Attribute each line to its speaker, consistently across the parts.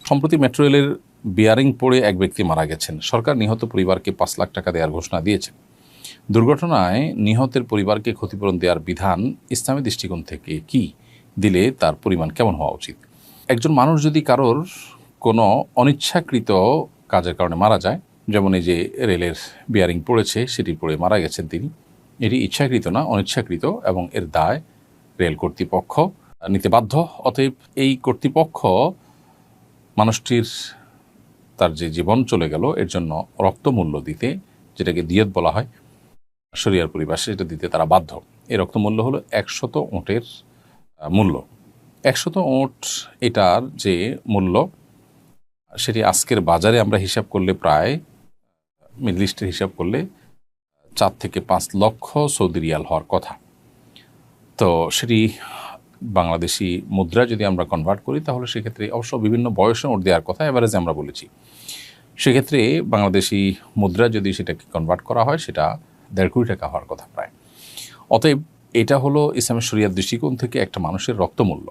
Speaker 1: সম্প্রতি মেট্রো রেলের বিয়ারিং পড়ে এক ব্যক্তি মারা গেছেন। সরকার নিহত পরিবারকে ৫ লাখ টাকা দেওয়ার ঘোষণা দিয়েছে। দুর্ঘটনায় নিহতের পরিবারকে ক্ষতিপূরণ দেওয়ার বিধান ইসলামী দৃষ্টিকোণ থেকে কি, দিলে তার পরিমাণ কেমন হওয়া উচিত? একজন মানুষ যদি কারোর কোনো অনিচ্ছাকৃত কাজের কারণে মারা যায়, যেমন এই যে রেলের বিয়ারিং পড়েছে সেটি পড়ে মারা গেছেন তিনি, এটি ইচ্ছাকৃত না, অনিচ্ছাকৃত, এবং এর দায় রেল কর্তৃপক্ষ নিতে বাধ্য। অতএব এই কর্তৃপক্ষ মানুষটির তার যে জীবন চলে গেল এর জন্য রক্তমূল্য দিতে, যেটাকে দিয়ত বলা হয় শরিয়ার পরিভাষায়, এটা দিতে তারা বাধ্য। এই রক্তমূল্য হলো ১০০ ওঁটের মূল্য। ১০০ ওঁট এটার যে মূল্য সেটি আজকের বাজারে আমরা হিসাব করলে প্রায়, মিডল ইস্টের হিসাব করলে ৪ থেকে ৫ লক্ষ সৌদি রিয়াল হওয়ার কথা। তো সেটি বাংলাদেশি মুদ্রা যদি আমরা কনভার্ট করি তাহলে সেক্ষেত্রে অবশ্য বিভিন্ন বয়সে ওট দেওয়ার কথা এভারেজে আমরা বলেছি, সেক্ষেত্রে বাংলাদেশি মুদ্রা যদি সেটাকে কনভার্ট করা হয় সেটা ১.৫ কোটি টাকা হওয়ার কথা প্রায়। অতএব এটা হলো ইসলামের শরিয়ার দৃষ্টিকোণ থেকে একটা মানুষের রক্তমূল্য।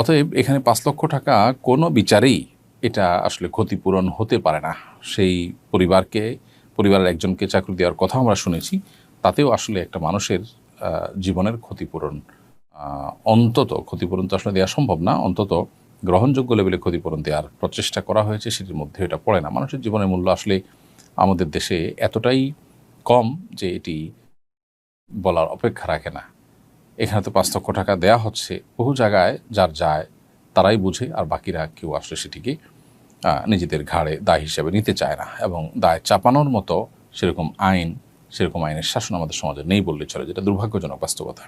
Speaker 1: অতএব এখানে ৫ লক্ষ টাকা কোনো বিচারেই এটা আসলে ক্ষতিপূরণ হতে পারে না। সেই পরিবারের একজনকে চাকরি দেওয়ার কথা আমরা শুনেছি, তাতেও আসলে একটা মানুষের জীবনের ক্ষতিপূরণ, ক্ষতিপূরণ তো আসলে দেওয়া সম্ভব না, অন্তত গ্রহণযোগ্য লেভেলে ক্ষতিপূরণ দেওয়ার প্রচেষ্টা করা হয়েছে, সেটির মধ্যে এটা পড়ে না। মানুষের জীবনের মূল্য আসলে আমাদের দেশে এতটাই কম যে এটি বলার অপেক্ষা রাখে না। এখানে তো ৫ লক্ষ টাকা দেয়া হচ্ছে, বহু জায়গায় যার যায় তারাই বুঝে, আর বাকিরা কেউ আসলে সেটিকে নিজেদের ঘাড়ে দায় হিসেবে নিতে চায় না, এবং দায় চাপানোর মতো সেরকম আইনের শাসন আমাদের সমাজে নেই বললে চলে, যেটা দুর্ভাগ্যজনক বাস্তবতা।